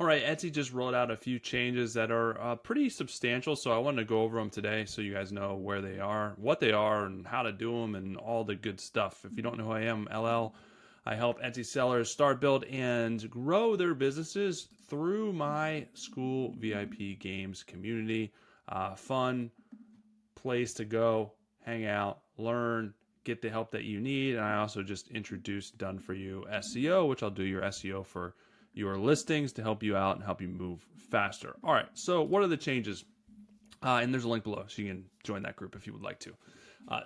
All right, Etsy just rolled out a few changes that are pretty substantial, so I wanted to go over them today so you guys know where they are, what they are, and how to do them, and all the good stuff. If you don't know who I am, LL, I help Etsy sellers start, build, and grow their businesses through my Skool VIP Games community. Fun place to go, hang out, learn, get the help that you need. And I also just introduced Done For You SEO, which I'll do your SEO for your listings to help you out and help you move faster. All right, so what are the changes? And there's a link below, so you can join that group if you would like to.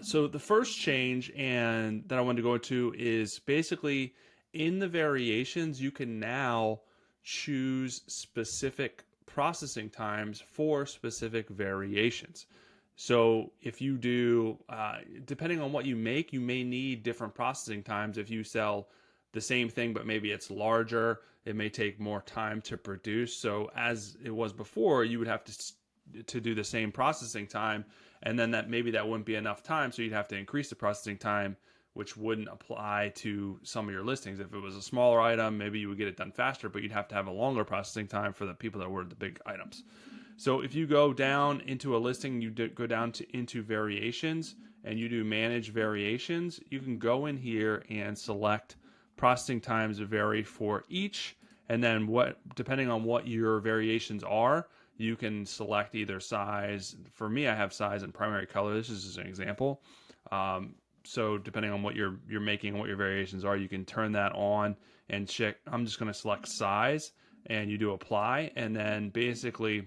So the first change and that I wanted to go into is basically in the variations, you can now choose specific processing times for specific variations. So if you do, depending on what you make, you may need different processing times. If you sell the same thing, but maybe it's larger, it may take more time to produce. So as it was before, you would have to do the same processing time, and then that wouldn't be enough time. So you'd have to increase the processing time, which wouldn't apply to some of your listings. If it was a smaller item, maybe you would get it done faster, but you'd have to have a longer processing time for the people that were the big items. So if you go down into a listing, you go down into variations and you do manage variations, you can go in here and select processing times vary for each. And then depending on what your variations are, you can select either size. For me, I have size and primary color. This is just an example. So depending on what you're making and what your variations are, you can turn that on and check. I'm just going to select size and you do apply. And then basically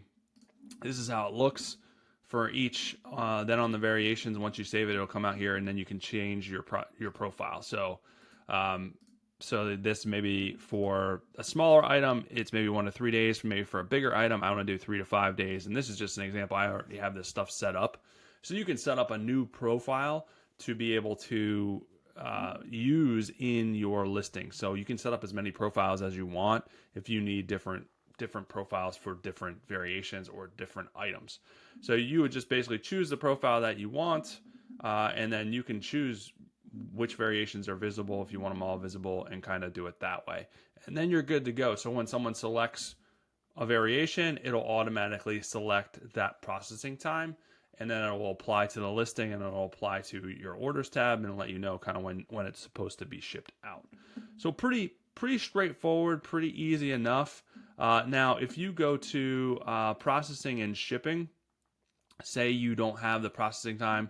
this is how it looks for each. Then on the variations, once you save it, it'll come out here, and then you can change your profile. So this maybe for a smaller item, it's maybe 1 to 3 days. Maybe for a bigger item, I want to do 3 to 5 days. And this is just an example. I already have this stuff set up, so you can set up a new profile to be able to use in your listing. So you can set up as many profiles as you want if you need different profiles for different variations or different items. So you would just basically choose the profile that you want, and then you can choose which variations are visible if you want them all visible, and kind of do it that way. And then you're good to go. So when someone selects a variation, it'll automatically select that processing time, and then it will apply to the listing, and it'll apply to your orders tab and let you know kind of when it's supposed to be shipped out. So pretty straightforward, pretty easy enough. Now, if you go to processing and shipping, say you don't have the processing time.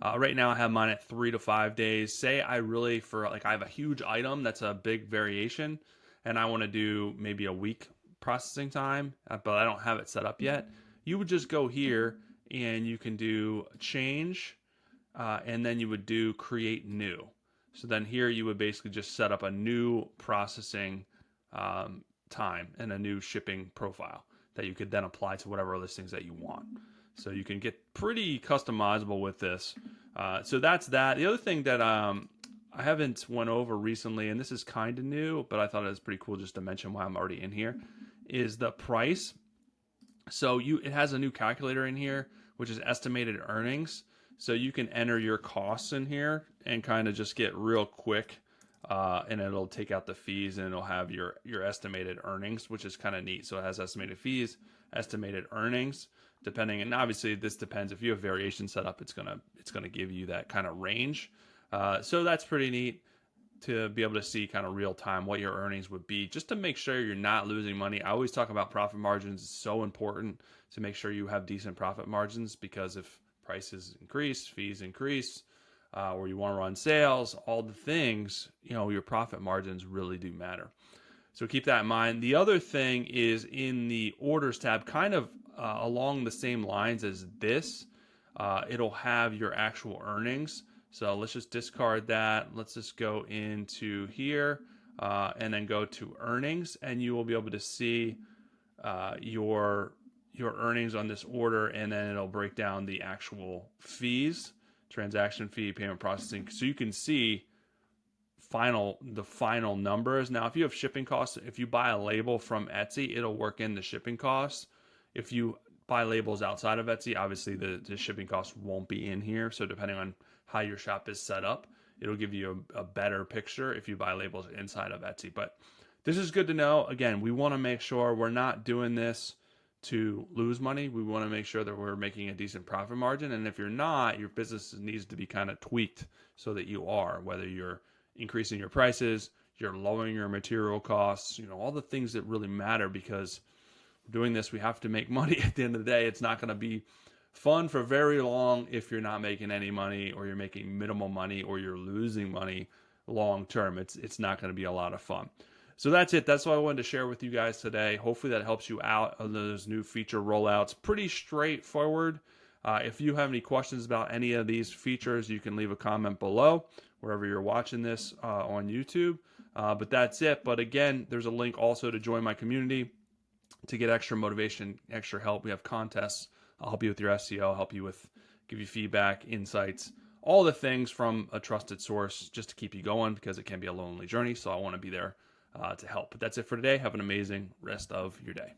Right now I have mine at 3 to 5 days. Say I have a huge item that's a big variation and I want to do maybe a week processing time, but I don't have it set up yet. You would just go here and you can do change, and then you would do create new. So then here you would basically just set up a new processing time and a new shipping profile that you could then apply to whatever listings that you want. So you can get pretty customizable with this. So that's that. The other thing that I haven't went over recently, and this is kind of new, but I thought it was pretty cool just to mention why I'm already in here, is the price. So it has a new calculator in here, which is estimated earnings. So you can enter your costs in here and kind of just get real quick, and it'll take out the fees and it'll have your estimated earnings, which is kind of neat. So it has estimated fees, estimated earnings, depending, and obviously this depends. If you have variation set up, it's gonna give you that kind of range. So that's pretty neat to be able to see kind of real time what your earnings would be, just to make sure you're not losing money. I always talk about profit margins. It's so important to make sure you have decent profit margins, because if prices increase, fees increase, or you want to run sales, all the things, your profit margins really do matter. So keep that in mind. The other thing is in the orders tab, kind of along the same lines as this, it'll have your actual earnings. So let's just discard that. Let's just go into here and then go to earnings, and you will be able to see your earnings on this order, and then it'll break down the actual fees, transaction fee, payment processing, so you can see the final numbers. Now, if you have shipping costs, if you buy a label from Etsy, it'll work in the shipping costs. If you buy labels outside of Etsy, obviously the shipping costs won't be in here. So depending on how your shop is set up, it'll give you a better picture if you buy labels inside of Etsy. But This is good to know. Again, we want to make sure we're not doing this to lose money. We want to make sure that we're making a decent profit margin. And if you're not, your business needs to be kind of tweaked so that you are, whether you're increasing your prices, you're lowering your material costs, all the things that really matter, because doing this, we have to make money at the end of the day. It's not going to be fun for very long if you're not making any money, or you're making minimal money, or you're losing money long term. It's not going to be a lot of fun. So that's it. That's what I wanted to share with you guys today. Hopefully that helps you out on those new feature rollouts. Pretty straightforward. If you have any questions about any of these features, you can leave a comment below wherever you're watching this on YouTube. But that's it. But again, there's a link also to join my community to get extra motivation, extra help. We have contests. I'll help you with your SEO, give you feedback, insights, all the things from a trusted source, just to keep you going, because it can be a lonely journey. So I want to be there to help. But that's it for today. Have an amazing rest of your day.